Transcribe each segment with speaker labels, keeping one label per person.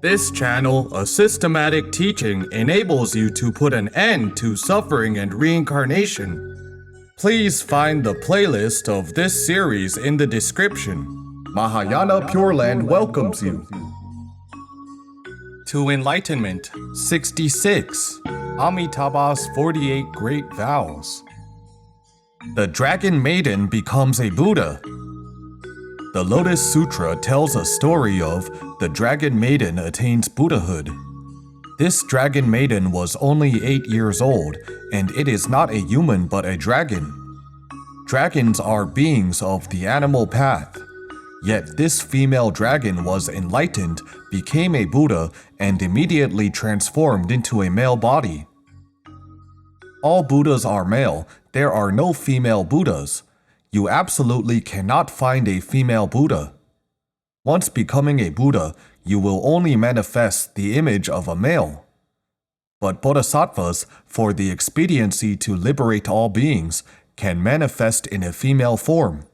Speaker 1: This channel, a systematic teaching, enables you to put an end to suffering and reincarnation. Please find the playlist of this series in the description. Mahayana Pure Land welcomes you. To Enlightenment 66. Amitabha's 48 Great Vows. The Dragon Maiden becomes a Buddha. The Lotus Sutra tells a story of the Dragon Maiden Attains Buddhahood. This Dragon Maiden was only 8 years old, and it is not a human but a dragon. Dragons are beings of the animal path. Yet this female dragon was enlightened, became a Buddha, and immediately transformed into a male body. All Buddhas are male. There are no female Buddhas. You absolutely cannot find a female Buddha. Once becoming a Buddha, you will only manifest the image of a male. But bodhisattvas, for the expediency to liberate all beings, can manifest in a female form.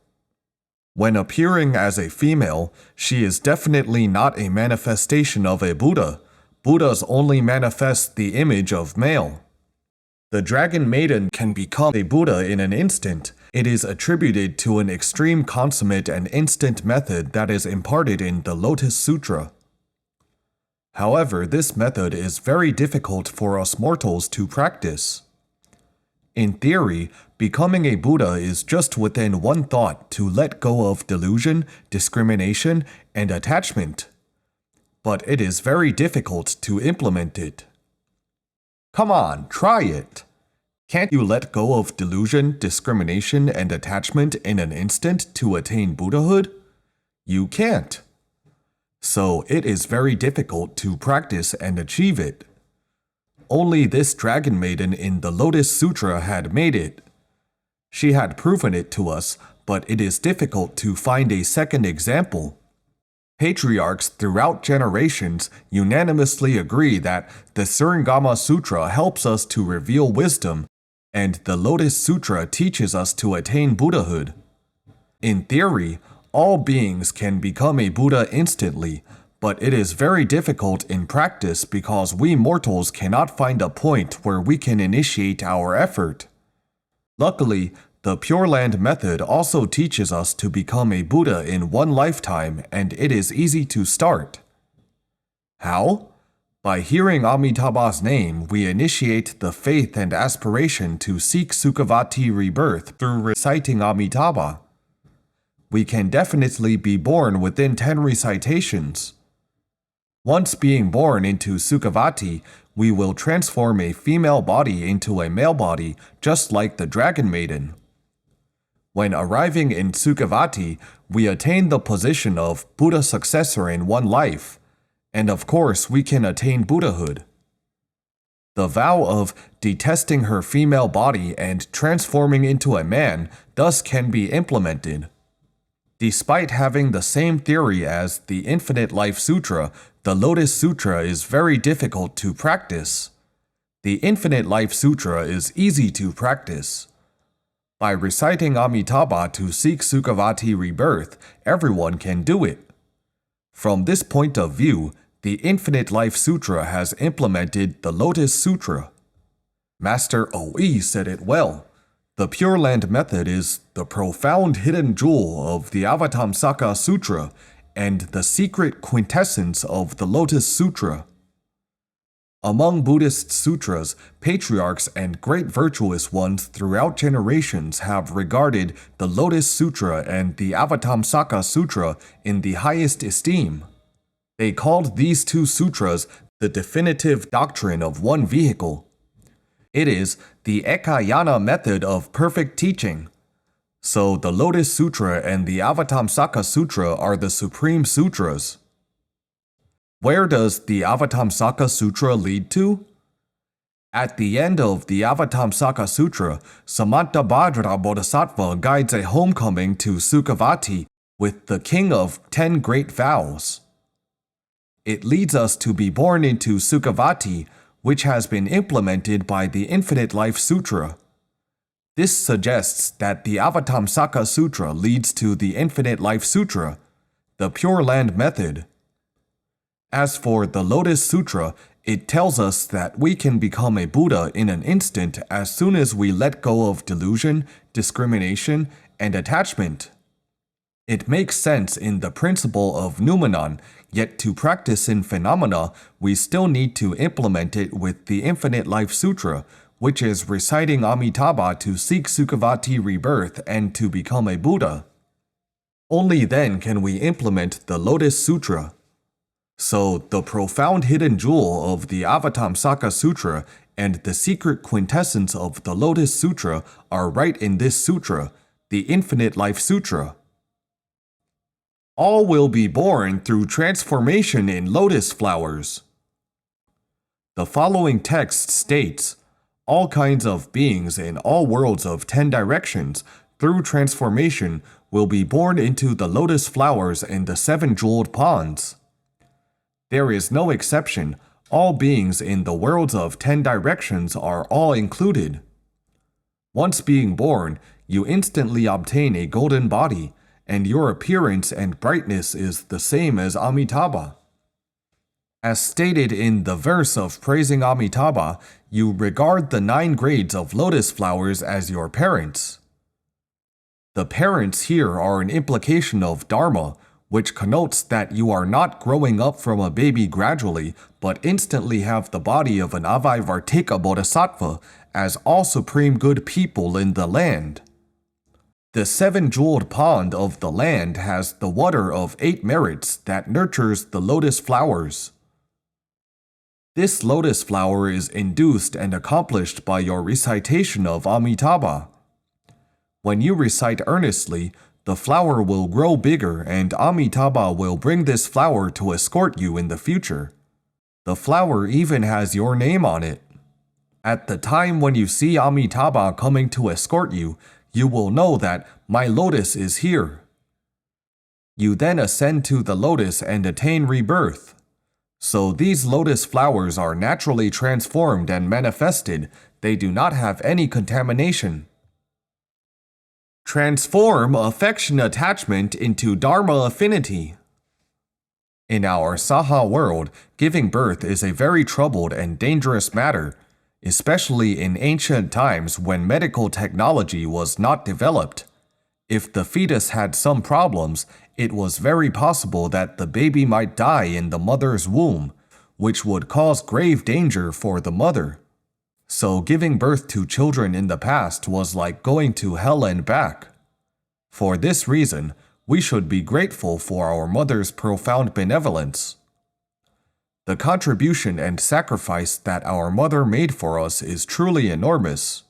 Speaker 1: When appearing as a female, she is definitely not a manifestation of a Buddha. Buddhas only manifest the image of male. The Dragon Maiden can become a Buddha in an instant. It is attributed to an extreme consummate and instant method that is imparted in the Lotus Sutra. However, this method is very difficult for us mortals to practice. In theory, becoming a Buddha is just within one thought to let go of delusion, discrimination, and attachment. But it is very difficult to implement it. Come on, try it! Can't you let go of delusion, discrimination, and attachment in an instant to attain Buddhahood? You can't. So it is very difficult to practice and achieve it. Only this Dragon Maiden in the Lotus Sutra had made it. She had proven it to us, but it is difficult to find a second example. Patriarchs throughout generations unanimously agree that the Suringama Sutra helps us to reveal wisdom, and the Lotus Sutra teaches us to attain Buddhahood. In theory, all beings can become a Buddha instantly, but it is very difficult in practice because we mortals cannot find a point where we can initiate our effort. Luckily, the Pure Land method also teaches us to become a Buddha in one lifetime, and it is easy to start. How? By hearing Amitabha's name, we initiate the faith and aspiration to seek Sukhavati rebirth through reciting Amitabha. We can definitely be born within 10 recitations. Once being born into Sukhavati, we will transform a female body into a male body, just like the Dragon Maiden. When arriving in Sukhavati, we attain the position of Buddha successor in one life, and of course we can attain Buddhahood. The vow of detesting her female body and transforming into a man thus can be implemented. Despite having the same theory as the Infinite Life Sutra, the Lotus Sutra is very difficult to practice. The Infinite Life Sutra is easy to practice. By reciting Amitabha to seek Sukhavati rebirth, everyone can do it. From this point of view, the Infinite Life Sutra has implemented the Lotus Sutra. Master O.E. said it well. The Pure Land method is the profound hidden jewel of the Avatamsaka Sutra and the secret quintessence of the Lotus Sutra. Among Buddhist sutras, patriarchs and great virtuous ones throughout generations have regarded the Lotus Sutra and the Avatamsaka Sutra in the highest esteem. They called these two sutras the definitive doctrine of one vehicle. It is the Ekayana method of perfect teaching. So the Lotus Sutra and the Avatamsaka Sutra are the supreme sutras. Where does the Avatamsaka Sutra lead to? At the end of the Avatamsaka Sutra, Samantabhadra Bodhisattva guides a homecoming to Sukhavati with the king of 10 great vows. It leads us to be born into Sukhavati, which has been implemented by the Infinite Life Sutra. This suggests that the Avatamsaka Sutra leads to the Infinite Life Sutra, the Pure Land method. As for the Lotus Sutra, it tells us that we can become a Buddha in an instant as soon as we let go of delusion, discrimination, and attachment. It makes sense in the principle of noumenon, yet to practice in phenomena, we still need to implement it with the Infinite Life Sutra, which is reciting Amitabha to seek Sukhavati rebirth and to become a Buddha. Only then can we implement the Lotus Sutra. So, the profound hidden jewel of the Avatamsaka Sutra and the secret quintessence of the Lotus Sutra are right in this sutra, the Infinite Life Sutra. All will be born through transformation in lotus flowers. The following text states, all kinds of beings in all worlds of 10 directions, through transformation, will be born into the lotus flowers and the 7 jeweled ponds. There is no exception. All beings in the worlds of 10 directions are all included. Once being born, you instantly obtain a golden body, and your appearance and brightness is the same as Amitabha. As stated in the verse of praising Amitabha, you regard the 9 grades of lotus flowers as your parents. The parents here are an implication of Dharma, which connotes that you are not growing up from a baby gradually, but instantly have the body of an Avatamsaka bodhisattva as all supreme good people in the land. The 7 jeweled pond of the land has the water of 8 merits that nurtures the lotus flowers. This lotus flower is induced and accomplished by your recitation of Amitabha. When you recite earnestly, the flower will grow bigger and Amitabha will bring this flower to escort you in the future. The flower even has your name on it. At the time when you see Amitabha coming to escort you, you will know that my lotus is here. You then ascend to the lotus and attain rebirth. So these lotus flowers are naturally transformed and manifested. They do not have any contamination. Transform affection attachment into Dharma affinity. In our Saha world, giving birth is a very troubled and dangerous matter, especially in ancient times when medical technology was not developed. If the fetus had some problems, it was very possible that the baby might die in the mother's womb, which would cause grave danger for the mother. So giving birth to children in the past was like going to hell and back. For this reason, we should be grateful for our mother's profound benevolence. The contribution and sacrifice that our mother made for us is truly enormous.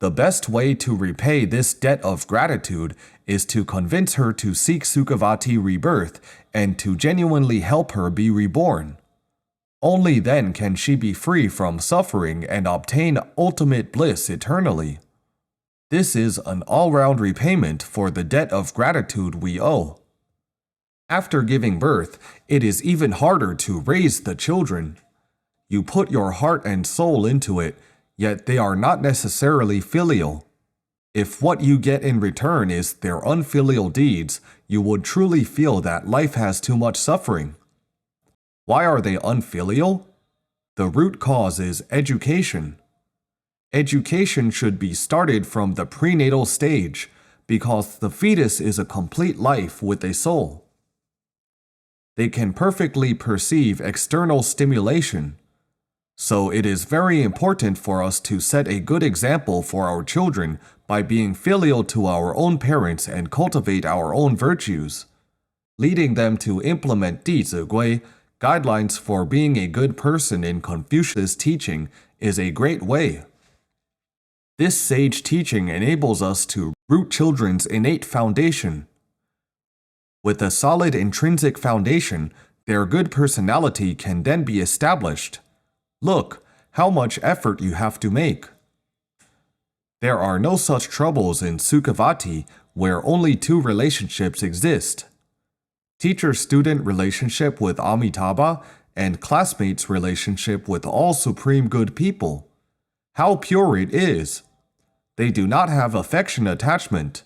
Speaker 1: The best way to repay this debt of gratitude is to convince her to seek Sukhavati rebirth and to genuinely help her be reborn. Only then can she be free from suffering and obtain ultimate bliss eternally. This is an all-round repayment for the debt of gratitude we owe. After giving birth, it is even harder to raise the children. You put your heart and soul into it, yet they are not necessarily filial. If what you get in return is their unfilial deeds, you would truly feel that life has too much suffering. Why are they unfilial? The root cause is education. Education should be started from the prenatal stage, because the fetus is a complete life with a soul. They can perfectly perceive external stimulation. So it is very important for us to set a good example for our children by being filial to our own parents and cultivate our own virtues. Leading them to implement 弟子规, guidelines for being a good person in Confucius' teaching, is a great way. This sage teaching enables us to root children's innate foundation. With a solid intrinsic foundation, their good personality can then be established. Look, how much effort you have to make. There are no such troubles in Sukhavati, where only 2 relationships exist. Teacher-student relationship with Amitabha and classmates' relationship with all supreme good people. How pure it is! They do not have affection attachment.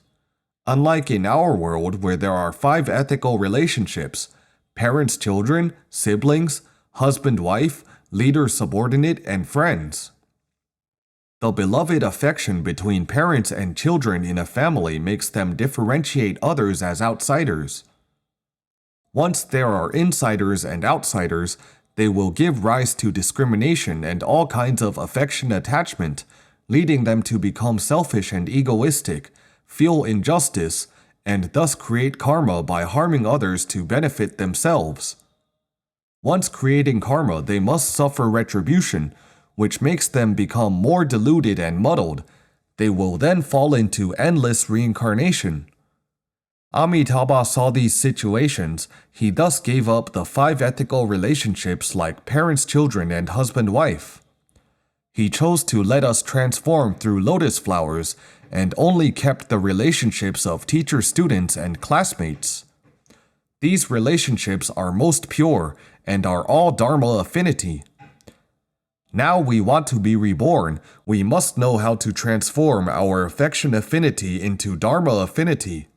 Speaker 1: Unlike in our world where there are 5 ethical relationships, parents, children, siblings, husband, wife, leader, subordinate, and friends. The beloved affection between parents and children in a family makes them differentiate others as outsiders. Once there are insiders and outsiders, they will give rise to discrimination and all kinds of affection attachment, leading them to become selfish and egoistic, feel injustice, and thus create karma by harming others to benefit themselves. Once creating karma, they must suffer retribution, which makes them become more deluded and muddled. They will then fall into endless reincarnation. Amitabha saw these situations. He thus gave up the 5 ethical relationships like parents, children, and husband-wife. He chose to let us transform through lotus flowers and only kept the relationships of teacher-students and classmates. These relationships are most pure and are all Dharma affinity. Now we want to be reborn. We must know how to transform our affection affinity into Dharma affinity.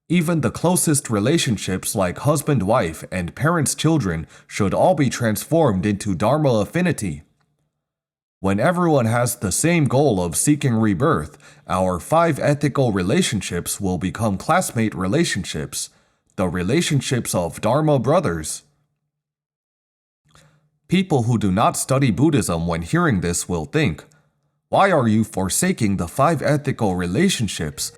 Speaker 1: Even the closest relationships like husband-wife and parents-children should all be transformed into Dharma affinity. When everyone has the same goal of seeking rebirth, our 5 ethical relationships will become classmate relationships, the relationships of Dharma brothers. People who do not study Buddhism when hearing this will think, "Why are you forsaking the 5 ethical relationships?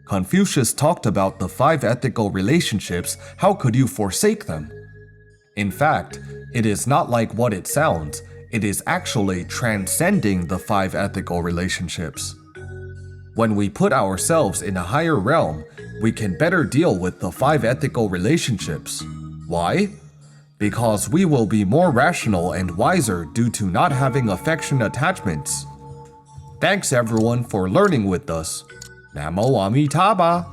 Speaker 1: Confucius talked about the 5 ethical relationships, how could you forsake them?" In fact, it is not like what it sounds. It is actually transcending the 5 ethical relationships. When we put ourselves in a higher realm, we can better deal with the 5 ethical relationships. Why? Because we will be more rational and wiser due to not having affection attachments. Thanks everyone for learning with us. Namo Amitabha!